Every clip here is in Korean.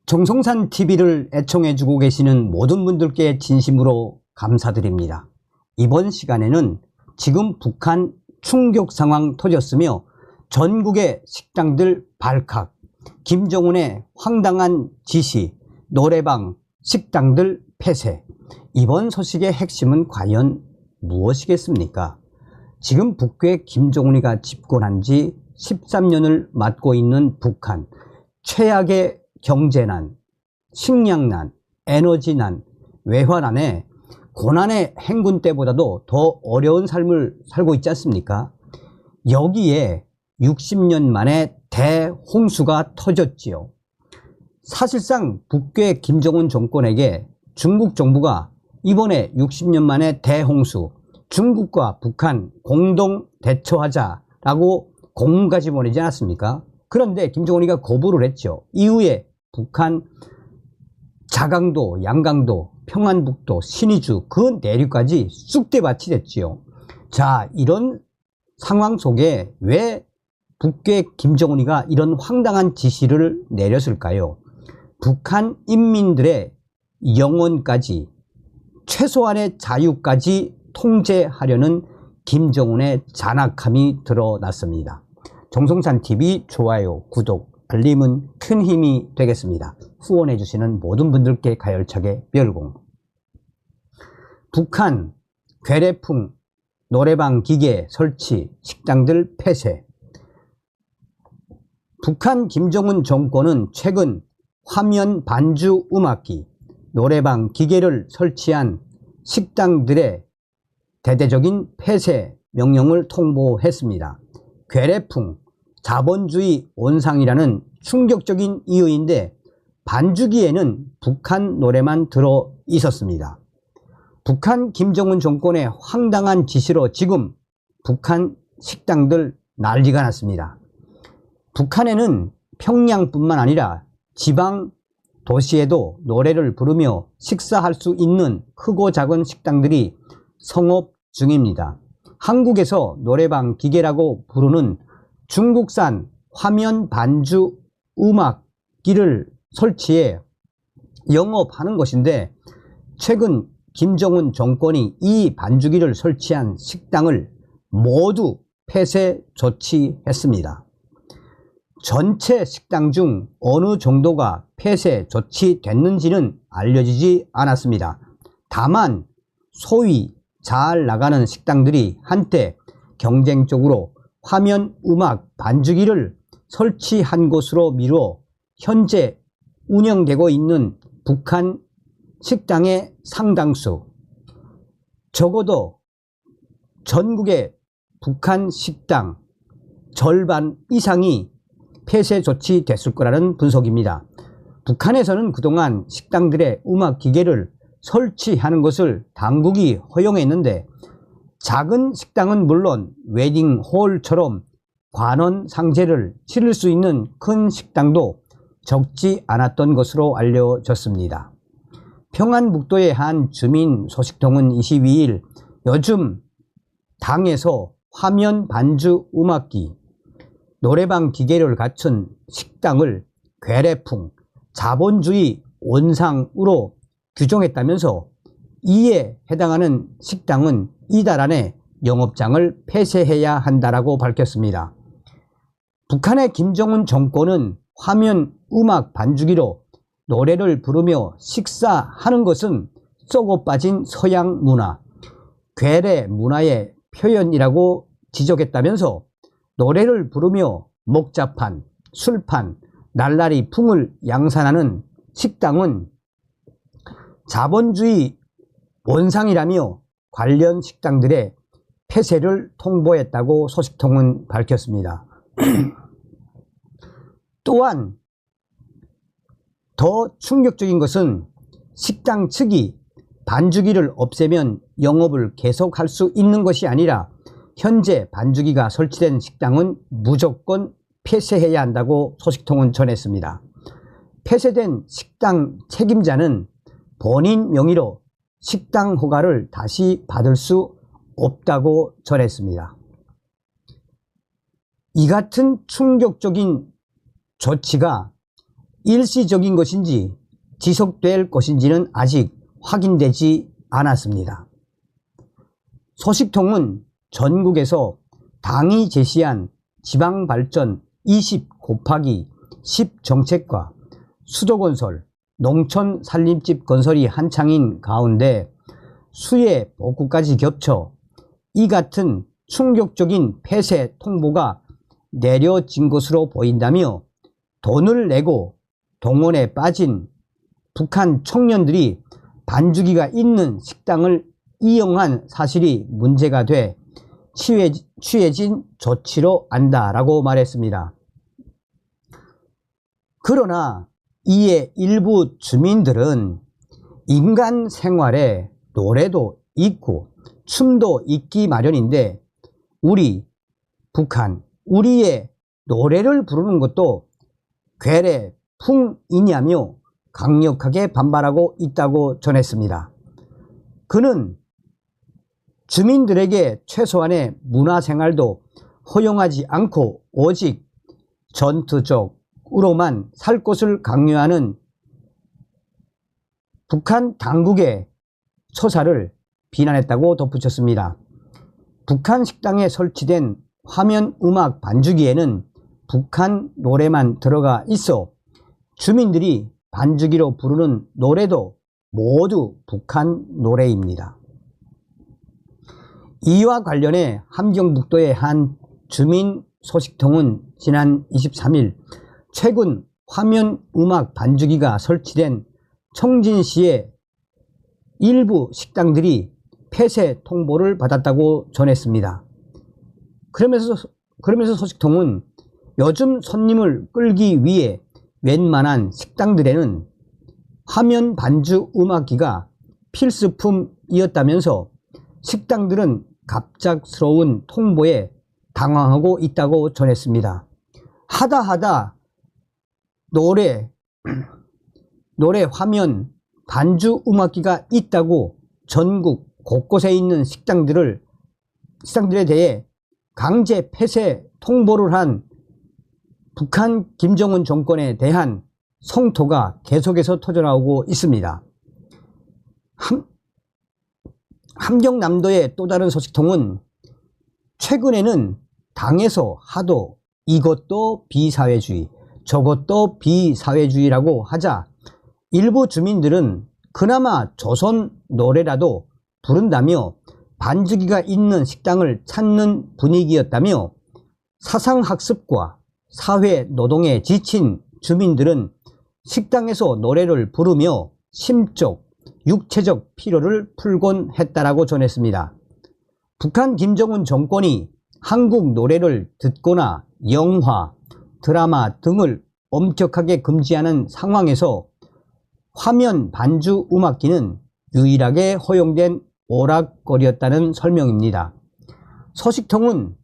정성산 TV를 애청해주고 계시는 모든 분들께 진심으로 감사드립니다. 이번 시간에는 지금 북한 충격 상황 터졌으며 전국의 식당들 발칵, 김정은의 황당한 지시, 노래방, 식당들 폐쇄. 이번 소식의 핵심은 과연 무엇이겠습니까? 지금 북괴 김정은이가 집권한 지 13년을 맞고 있는 북한, 최악의 경제난, 식량난, 에너지난, 외환난에 고난의 행군 때보다도 더 어려운 삶을 살고 있지 않습니까? 여기에 60년 만에 대홍수가 터졌지요. 사실상 북괴 김정은 정권에게 중국 정부가 이번에 60년 만에 대홍수, 중국과 북한 공동 대처하자라고 공문까지 보내지 않았습니까? 그런데 김정은이가 거부를 했죠. 이후에 북한 자강도, 양강도, 평안북도, 신의주 그 내륙까지 쑥대밭이 됐지요. 자, 이런 상황 속에 왜 북괴 김정은이가 이런 황당한 지시를 내렸을까요? 북한 인민들의 영혼까지, 최소한의 자유까지 통제하려는 김정은의 잔악함이 드러났습니다. 정성산TV 좋아요, 구독, 알림은 큰 힘이 되겠습니다. 후원해주시는 모든 분들께 가열차게 별공. 북한 괴뢰풍, 노래방 기계 설치, 식당들 폐쇄. 북한 김정은 정권은 최근 화면 반주 음악기, 노래방 기계를 설치한 식당들의 대대적인 폐쇄 명령을 통보했습니다. 괴뢰풍, 자본주의 온상이라는 충격적인 이유인데 반주기에는 북한 노래만 들어 있었습니다. 북한 김정은 정권의 황당한 지시로 지금 북한 식당들 난리가 났습니다. 북한에는 평양뿐만 아니라 지방 도시에도 노래를 부르며 식사할 수 있는 크고 작은 식당들이 성업 중입니다. 한국에서 노래방 기계라고 부르는 중국산 화면 반주 음악기를 설치해 영업하는 것인데 최근 김정은 정권이 이 반주기를 설치한 식당을 모두 폐쇄 조치했습니다. 전체 식당 중 어느 정도가 폐쇄 조치됐는지는 알려지지 않았습니다. 다만 소위 잘 나가는 식당들이 한때 경쟁적으로 화면 음악 반주기를 설치한 것으로 미루어 현재 운영되고 있는 북한 식당의 상당수, 적어도 전국의 북한 식당 절반 이상이 폐쇄 조치됐을 거라는 분석입니다. 북한에서는 그동안 식당들의 음악 기계를 설치하는 것을 당국이 허용했는데 작은 식당은 물론 웨딩홀처럼 관원 상제를 치를 수 있는 큰 식당도 적지 않았던 것으로 알려졌습니다. 평안북도의 한 주민 소식통은 22일 요즘 당에서 화면 반주 음악기, 노래방 기계를 갖춘 식당을 괴뢰풍, 자본주의 온상으로 규정했다면서 이에 해당하는 식당은 이달 안에 영업장을 폐쇄해야 한다라고 밝혔습니다. 북한의 김정은 정권은 화면 음악 반주기로 노래를 부르며 식사하는 것은 썩어 빠진 서양 문화, 괴뢰 문화의 표현이라고 지적했다면서 노래를 부르며 목자판, 술판, 날라리 풍을 양산하는 식당은 자본주의 온상이라며 관련 식당들의 폐쇄를 통보했다고 소식통은 밝혔습니다. 또한 더 충격적인 것은 식당 측이 반주기를 없애면 영업을 계속할 수 있는 것이 아니라 현재 반주기가 설치된 식당은 무조건 폐쇄해야 한다고 소식통은 전했습니다. 폐쇄된 식당 책임자는 본인 명의로 식당 허가를 다시 받을 수 없다고 전했습니다. 이 같은 충격적인 조치가 일시적인 것인지 지속될 것인지는 아직 확인되지 않았습니다. 소식통은 전국에서 당이 제시한 지방발전 20 곱하기 10 정책과 수도건설, 농촌살림집 건설이 한창인 가운데 수해 복구까지 겹쳐 이 같은 충격적인 폐쇄 통보가 내려진 것으로 보인다며 돈을 내고 동원에 빠진 북한 청년들이 반주기가 있는 식당을 이용한 사실이 문제가 돼 취해진 조치로 안다라고 말했습니다. 그러나 이에 일부 주민들은 인간 생활에 노래도 있고 춤도 있기 마련인데 북한, 우리의 노래를 부르는 것도 괴뢰풍이냐며 강력하게 반발하고 있다고 전했습니다. 그는 주민들에게 최소한의 문화생활도 허용하지 않고 오직 전투적으로만 살 것을 강요하는 북한 당국의 처사를 비난했다고 덧붙였습니다. 북한 식당에 설치된 화면 음악 반주기에는 북한 노래만 들어가 있어 주민들이 반주기로 부르는 노래도 모두 북한 노래입니다. 이와 관련해 함경북도의 한 주민 소식통은 지난 23일 최근 화면 음악 반주기가 설치된 청진시의 일부 식당들이 폐쇄 통보를 받았다고 전했습니다. 그러면서 소식통은 요즘 손님을 끌기 위해 웬만한 식당들에는 화면 반주 음악기가 필수품이었다면서 식당들은 갑작스러운 통보에 당황하고 있다고 전했습니다. 하다 노래 화면 반주 음악기가 있다고 전국 곳곳에 있는 식당들에 대해 강제 폐쇄 통보를 한 북한 김정은 정권에 대한 성토가 계속해서 터져나오고 있습니다. 함경남도의 또 다른 소식통은 최근에는 당에서 하도 이것도 비사회주의, 저것도 비사회주의라고 하자 일부 주민들은 그나마 조선 노래라도 부른다며 반주기가 있는 식당을 찾는 분위기였다며 사상학습과 사회노동에 지친 주민들은 식당에서 노래를 부르며 심적, 육체적 피로를 풀곤 했다라고 전했습니다. 북한 김정은 정권이 한국 노래를 듣거나 영화, 드라마 등을 엄격하게 금지하는 상황에서 화면 반주 음악기는 유일하게 허용된 오락거리였다는 설명입니다. 소식통은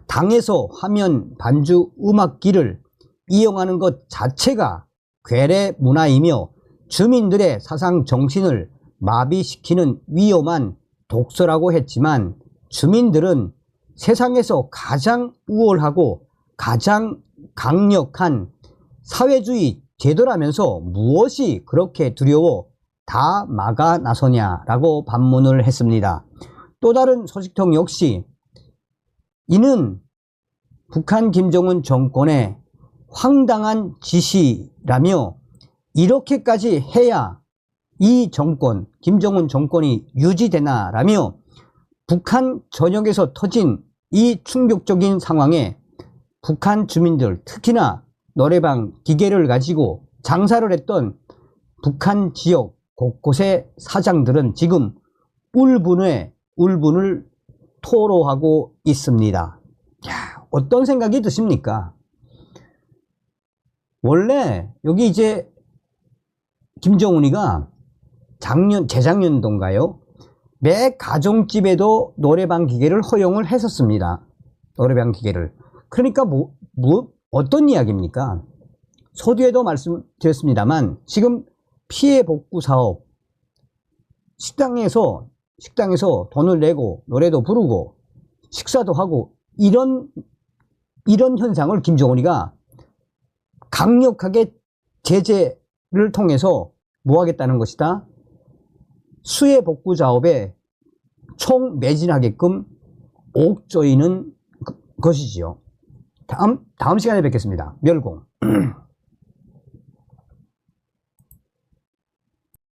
당에서 화면 반주 음악기를 이용하는 것 자체가 괴뢰 문화이며 주민들의 사상 정신을 마비시키는 위험한 독서라고 했지만 주민들은 세상에서 가장 우월하고 가장 강력한 사회주의 제도라면서 무엇이 그렇게 두려워 다 막아 나서냐라고 반문을 했습니다. 또 다른 소식통 역시 이는 북한 김정은 정권의 황당한 지시라며 이렇게까지 해야 이 정권, 김정은 정권이 유지되나라며 북한 전역에서 터진 이 충격적인 상황에 북한 주민들, 특히나 노래방 기계를 가지고 장사를 했던 북한 지역 곳곳의 사장들은 지금 울분을 토로하고 있습니다. 야, 어떤 생각이 드십니까? 원래 여기 이제 김정은이가 재작년도인가요? 매 가정집에도 노래방 기계를 허용을 했었습니다. 노래방 기계를. 그러니까 어떤 이야기입니까? 서두에도 말씀드렸습니다만 지금 피해 복구 사업, 식당에서 돈을 내고 노래도 부르고 식사도 하고 이런 현상을 김정은이가 강력하게 제재를 통해서 뭐 하겠다는 것이다? 수해 복구 작업에 총 매진하게끔 옥조이는 것이지요. 다음 시간에 뵙겠습니다. 멸공.